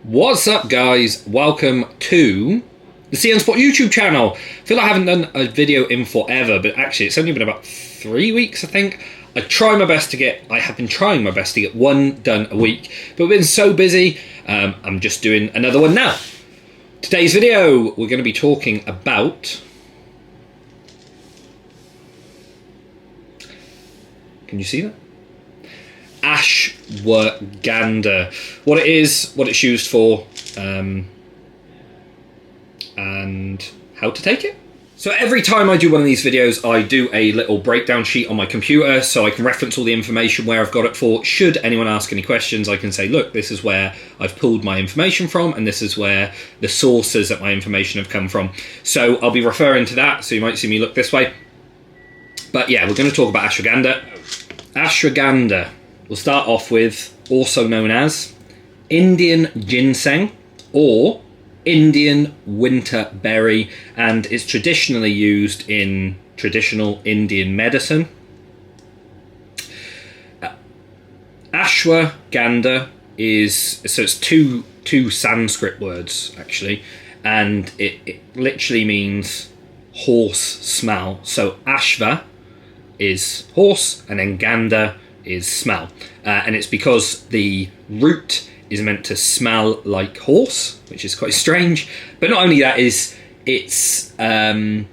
What's up, guys? Welcome to the CNSport YouTube channel. I feel like I haven't done a video in forever, but actually it's only been about 3 weeks, I think. I have been trying my best to get one done a week, but we've been so busy, I'm just doing another one now. Today's video, we're going to be talking about... Can you see that? Ashwagandha. What it is, what it's used for, and how to take it. So every time I do one of these videos, I do a little breakdown sheet on my computer so I can reference all the information where I've got it for. Should anyone ask any questions, I can say, look, this is where I've pulled my information from, and this is where the sources that my information have come from. So I'll be referring to that, so you might see me look this way. But yeah, we're going to talk about ashwagandha. Ashwagandha. We'll start off with, also known as Indian ginseng or Indian winter berry, and it's traditionally used in traditional Indian medicine. Ashwagandha it's two Sanskrit words actually, and it literally means horse smell. So ashva is horse, and then gandha is smell, and it's because the root is meant to smell like horse, which is quite strange. But not only that, the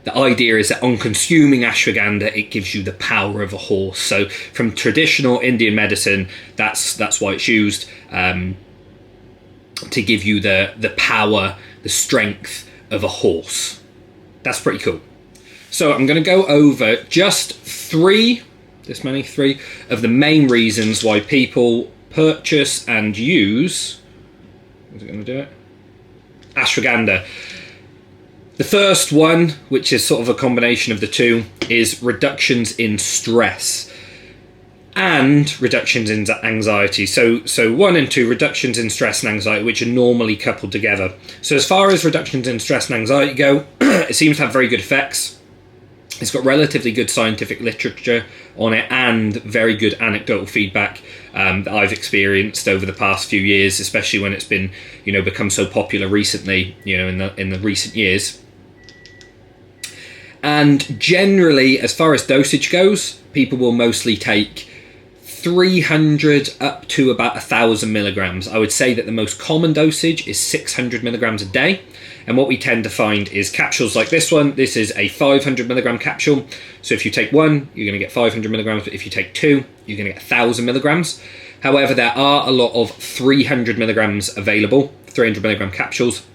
idea is that on consuming ashwagandha, it gives you the power of a horse. So from traditional Indian medicine, that's why it's used, to give you the power, the strength of a horse. That's pretty cool. So I'm going to go over just three of the main reasons why people purchase and use, is it going to do it? Ashwagandha. The first one, which is sort of a combination of the two, is reductions in stress and reductions in anxiety. So 1 and 2, reductions in stress and anxiety, which are normally coupled together. So as far as reductions in stress and anxiety go, it seems to have very good effects. It's got relatively good scientific literature on it and very good anecdotal feedback that I've experienced over the past few years, especially when it's been, become so popular recently, in the recent years. And generally, as far as dosage goes, people will mostly take 300 up to about 1,000 milligrams. I would say that the most common dosage is 600 milligrams a day. And what we tend to find is capsules like this one. This is a 500 milligram capsule. So if you take one, you're going to get 500 milligrams. But if you take two, you're going to get 1,000 milligrams. However, there are a lot of 300 milligrams available, 300 milligram capsules.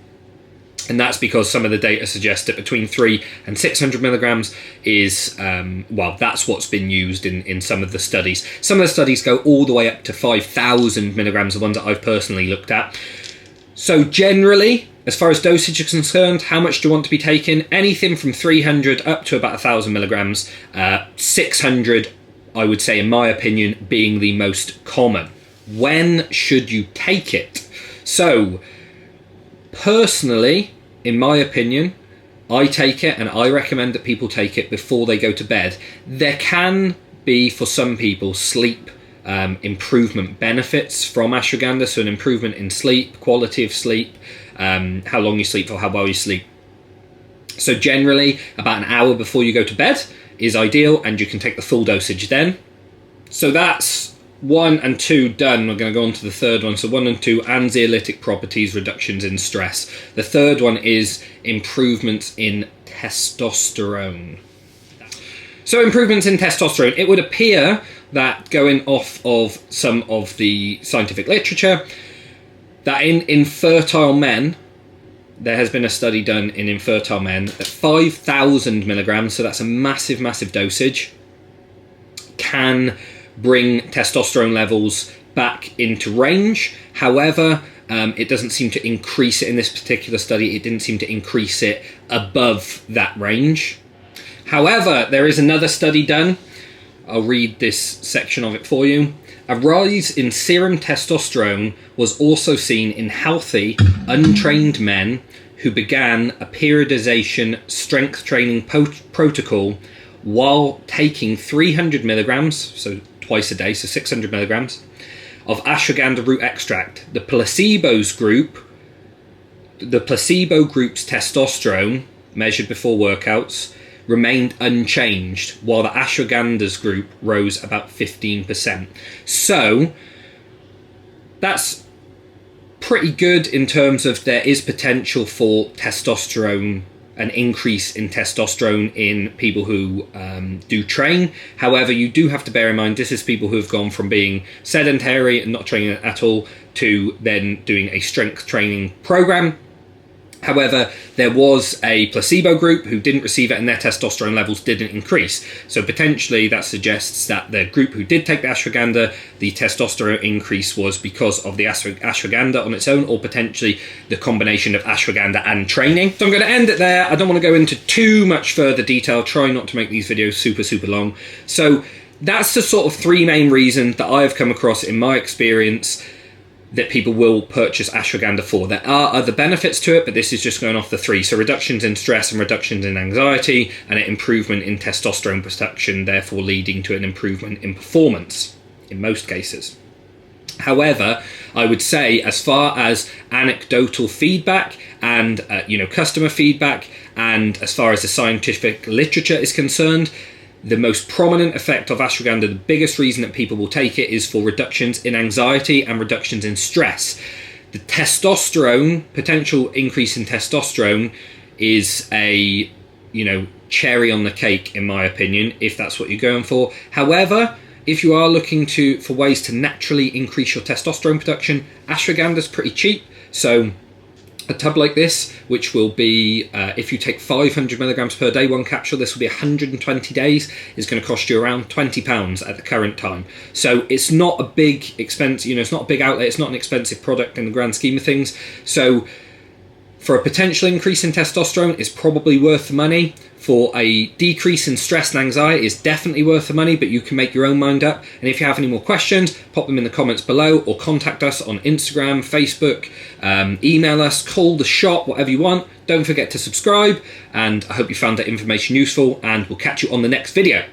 And that's because some of the data suggests that between 300 and 600 milligrams is, that's what's been used in some of the studies. Some of the studies go all the way up to 5,000 milligrams, the ones that I've personally looked at. So generally, as far as dosage is concerned, how much do you want to be taking? Anything from 300 up to about 1,000 milligrams. 600, I would say, in my opinion, being the most common. When should you take it? So, personally, in my opinion, I take it, and I recommend that people take it before they go to bed. There can be, for some people, sleep improvement benefits from ashwagandha, so an improvement in sleep, quality of sleep, how long you sleep or how well you sleep. So generally, about an hour before you go to bed is ideal, and you can take the full dosage then. So that's 1 and 2 done. We're going to go on to the third one. So 1 and 2, anxiolytic properties, reductions in stress. The third one is improvements in testosterone. So improvements in testosterone. It would appear that, going off of some of the scientific literature, that in infertile men, there has been a study done in infertile men that 5,000 milligrams, so that's a massive, massive dosage, can bring testosterone levels back into range. However, it doesn't seem to increase it in this particular study. It didn't seem to increase it above that range. However, there is another study done. I'll read this section of it for you. A rise in serum testosterone was also seen in healthy, untrained men who began a periodization strength training protocol while taking 300 milligrams, so twice a day, so 600 milligrams, of ashwagandha root extract. The placebo group's testosterone, measured before workouts, remained unchanged, while the ashwagandha's group rose about 15%. So that's pretty good in terms of there is potential for testosterone, an increase in testosterone in people who do train. However, you do have to bear in mind this is people who have gone from being sedentary and not training at all to then doing a strength training program. However, there was a placebo group who didn't receive it and their testosterone levels didn't increase. So potentially that suggests that the group who did take the ashwagandha, the testosterone increase was because of the ashwagandha on its own, or potentially the combination of ashwagandha and training. So I'm going to end it there. I don't want to go into too much further detail. Try not to make these videos super long. So that's the sort of three main reasons that I have come across in my experience that people will purchase ashwagandha for. There are other benefits to it, but this is just going off the three. So reductions in stress and reductions in anxiety, and an improvement in testosterone production, therefore leading to an improvement in performance in most cases. However, I would say as far as anecdotal feedback and customer feedback, and as far as the scientific literature is concerned, the most prominent effect of ashwagandha, the biggest reason that people will take it, is for reductions in anxiety and reductions in stress. The testosterone, potential increase in testosterone, is a, cherry on the cake, in my opinion, if that's what you're going for. However, if you are looking for ways to naturally increase your testosterone production, ashwagandha is pretty cheap. So a tub like this, which will be, if you take 500 milligrams per day, one capsule, this will be 120 days, is going to cost you around £20 at the current time. So it's not a big expense, it's not a big outlay, it's not an expensive product in the grand scheme of things. So for a potential increase in testosterone, it's probably worth the money. For a decrease in stress and anxiety, is definitely worth the money, but you can make your own mind up. And if you have any more questions, pop them in the comments below, or contact us on Instagram, Facebook, email us, call the shop, whatever you want. Don't forget to subscribe, and I hope you found that information useful, and we'll catch you on the next video.